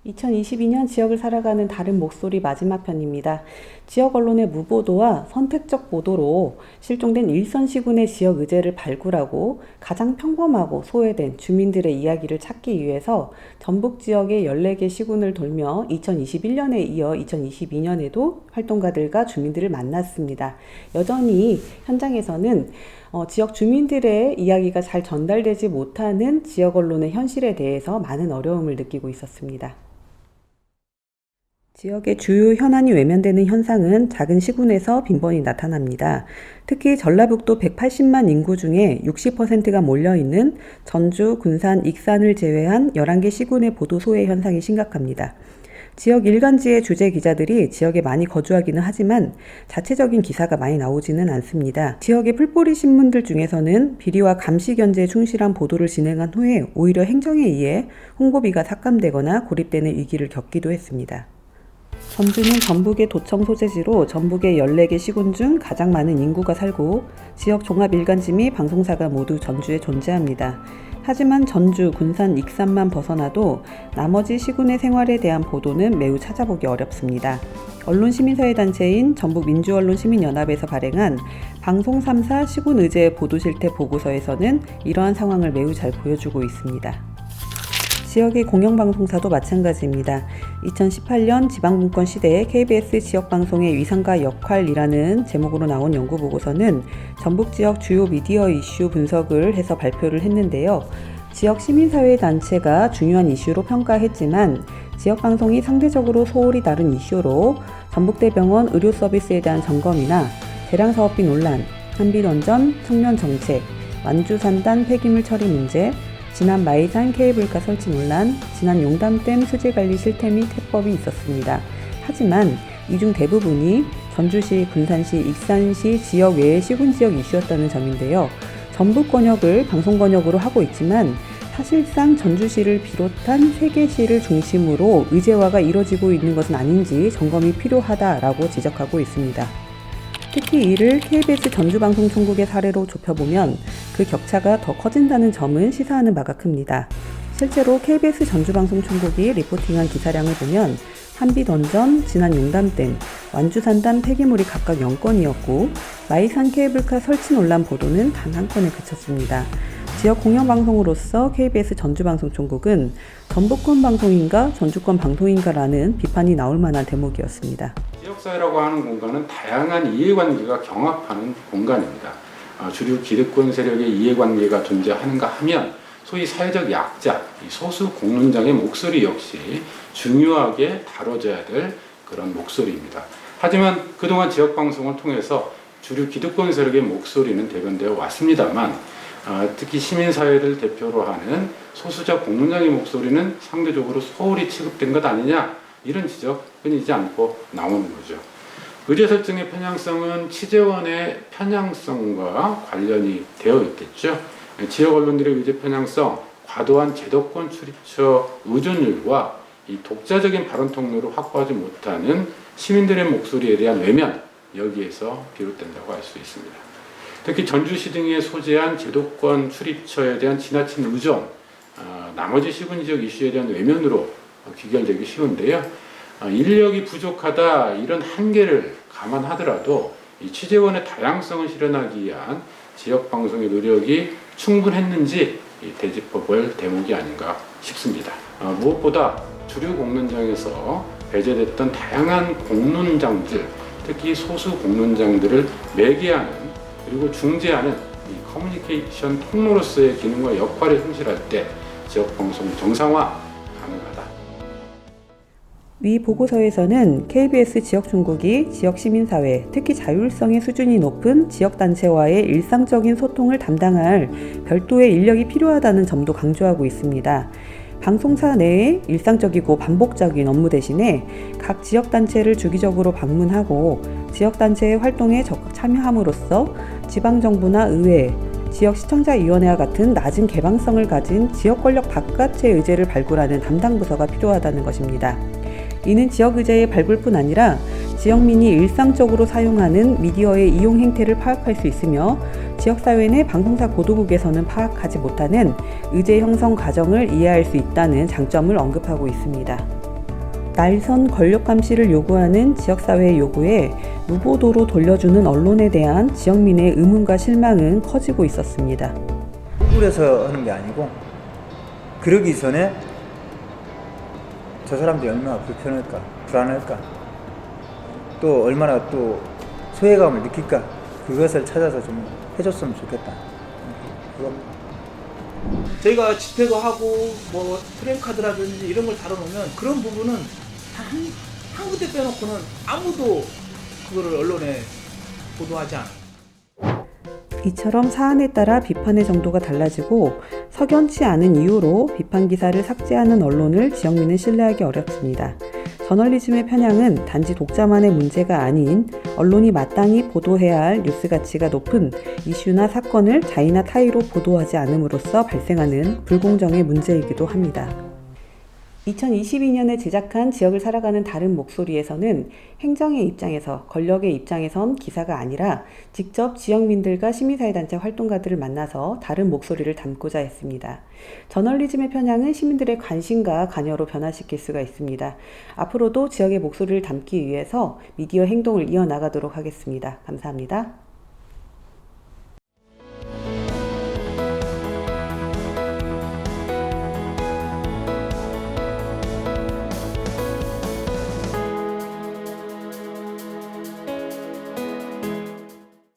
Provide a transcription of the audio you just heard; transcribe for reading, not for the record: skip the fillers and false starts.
2022년 지역을 살아가는 다른 목소리 마지막 편입니다. 지역 언론의 무보도와 선택적 보도로 실종된 일선 시군의 지역 의제를 발굴하고 가장 평범하고 소외된 주민들의 이야기를 찾기 위해서 전북 지역의 14개 시군을 돌며 2021년에 이어 2022년에도 활동가들과 주민들을 만났습니다. 여전히 현장에서는 지역 주민들의 이야기가 잘 전달되지 못하는 지역 언론의 현실에 대해서 많은 어려움을 느끼고 있었습니다. 지역의 주요 현안이 외면되는 현상은 작은 시군에서 빈번히 나타납니다. 특히 전라북도 180만 인구 중에 60%가 몰려있는 전주, 군산, 익산을 제외한 11개 시군의 보도 소외 현상이 심각합니다. 지역 일간지의 주재 기자들이 지역에 많이 거주하기는 하지만 자체적인 기사가 많이 나오지는 않습니다. 지역의 풀뿌리 신문들 중에서는 비리와 감시 견제에 충실한 보도를 진행한 후에 오히려 행정에 의해 홍보비가 삭감되거나 고립되는 위기를 겪기도 했습니다. 전주는 전북의 도청 소재지로 전북의 14개 시군 중 가장 많은 인구가 살고 지역 종합 일간지 및 방송사가 모두 전주에 존재합니다. 하지만 전주, 군산, 익산만 벗어나도 나머지 시군의 생활에 대한 보도는 매우 찾아보기 어렵습니다. 언론시민사회단체인 전북민주언론시민연합에서 발행한 방송 3사 시군 의제 보도 실태 보고서에서는 이러한 상황을 매우 잘 보여주고 있습니다. 지역의 공영방송사도 마찬가지입니다. 2018년 지방분권 시대의 KBS 지역방송의 위상과 역할이라는 제목으로 나온 연구보고서는 전북 지역 주요 미디어 이슈 분석을 해서 발표를 했는데요. 지역 시민사회단체가 중요한 이슈로 평가했지만 지역방송이 상대적으로 소홀히 다룬 이슈로 전북대병원 의료 서비스에 대한 점검이나 대량사업비 논란, 한빛원전, 청년정책, 완주산단 폐기물 처리 문제, 지난 마이산 케이블카 설치 논란, 지난 용담댐 수질관리 실태 및 해법이 있었습니다. 하지만 이 중 대부분이 전주시, 군산시, 익산시 지역 외의 시군 지역 이슈였다는 점인데요. 전북 권역을 방송 권역으로 하고 있지만 사실상 전주시를 비롯한 3개 시를 중심으로 의제화가 이뤄지고 있는 것은 아닌지 점검이 필요하다라고 지적하고 있습니다. 특히 이를 KBS 전주방송총국의 사례로 좁혀보면 그 격차가 더 커진다는 점은 시사하는 바가 큽니다. 실제로 KBS 전주방송총국이 리포팅한 기사량을 보면 한빛원전, 지난 용담댐, 완주산단 폐기물이 각각 0건이었고 마이산 케이블카 설치 논란 보도는 단 1건에 그쳤습니다. 지역 공영방송으로서 KBS 전주방송총국은 전북권 방송인가 전주권 방송인가라는 비판이 나올 만한 대목이었습니다. 지역사회라고 하는 공간은 다양한 이해관계가 경합하는 공간입니다. 주류 기득권 세력의 이해관계가 존재하는가 하면 소위 사회적 약자, 소수 공론장의 목소리 역시 중요하게 다뤄져야 될 그런 목소리입니다. 하지만 그동안 지역방송을 통해서 주류 기득권 세력의 목소리는 대변되어 왔습니다만 특히 시민사회를 대표로 하는 소수자 공론장의 목소리는 상대적으로 소홀히 취급된 것 아니냐, 이런 지적 끊이지 않고 나오는 거죠. 의제 설정의 편향성은 취재원의 편향성과 관련이 되어 있겠죠. 지역 언론들의 의제 편향성, 과도한 제도권 출입처 의존율과 이 독자적인 발언 통로를 확보하지 못하는 시민들의 목소리에 대한 외면, 여기에서 비롯된다고 할 수 있습니다. 특히 전주시 등에 소재한 제도권 출입처에 대한 지나친 의존, 나머지 시군 지역 이슈에 대한 외면으로 귀결되기 쉬운데요. 인력이 부족하다, 이런 한계를 감안하더라도 이 취재원의 다양성을 실현하기 위한 지역방송의 노력이 충분했는지 되짚어볼 대목이 아닌가 싶습니다. 무엇보다 주류 공론장에서 배제됐던 다양한 공론장들, 특히 소수 공론장들을 매개하는 그리고 중재하는 이 커뮤니케이션 통로로서의 기능과 역할에 충실할 때 지역방송 정상화 가능하다. 위 보고서에서는 KBS 지역총국이 지역 시민사회, 특히 자율성의 수준이 높은 지역단체와의 일상적인 소통을 담당할 별도의 인력이 필요하다는 점도 강조하고 있습니다. 방송사 내에 일상적이고 반복적인 업무 대신에 각 지역단체를 주기적으로 방문하고 지역단체의 활동에 적극 참여함으로써 지방정부나 의회, 지역시청자위원회와 같은 낮은 개방성을 가진 지역 권력 바깥의 의제를 발굴하는 담당 부서가 필요하다는 것입니다. 이는 지역 의제의 발굴뿐 아니라 지역민이 일상적으로 사용하는 미디어의 이용 행태를 파악할 수 있으며 지역사회 내 방송사 보도국에서는 파악하지 못하는 의제 형성 과정을 이해할 수 있다는 장점을 언급하고 있습니다. 날선 권력 감시를 요구하는 지역사회의 요구에 무보도로 돌려주는 언론에 대한 지역민의 의문과 실망은 커지고 있었습니다. 억울해서 하는 게 아니고 그러기 전에 저 사람들이 얼마나 불편할까, 불안할까, 또 얼마나 또 소외감을 느낄까, 그것을 찾아서 좀 해줬으면 좋겠다. 그겁니다. 저희가 집회도 하고 뭐 프랜카드라든지 이런 걸 다뤄놓으면 그런 부분은 다 한 군데 빼놓고는 아무도 그거를 언론에 보도하지 않아요. 이처럼 사안에 따라 비판의 정도가 달라지고 석연치 않은 이유로 비판 기사를 삭제하는 언론을 지역민은 신뢰하기 어렵습니다. 저널리즘의 편향은 단지 독자만의 문제가 아닌 언론이 마땅히 보도해야 할 뉴스 가치가 높은 이슈나 사건을 자의나 타의로 보도하지 않음으로써 발생하는 불공정의 문제이기도 합니다. 2022년에 제작한 지역을 살아가는 다른 목소리에서는 행정의 입장에서, 권력의 입장에선 기사가 아니라 직접 지역민들과 시민사회단체 활동가들을 만나서 다른 목소리를 담고자 했습니다. 저널리즘의 편향은 시민들의 관심과 관여로 변화시킬 수가 있습니다. 앞으로도 지역의 목소리를 담기 위해서 미디어 행동을 이어나가도록 하겠습니다. 감사합니다.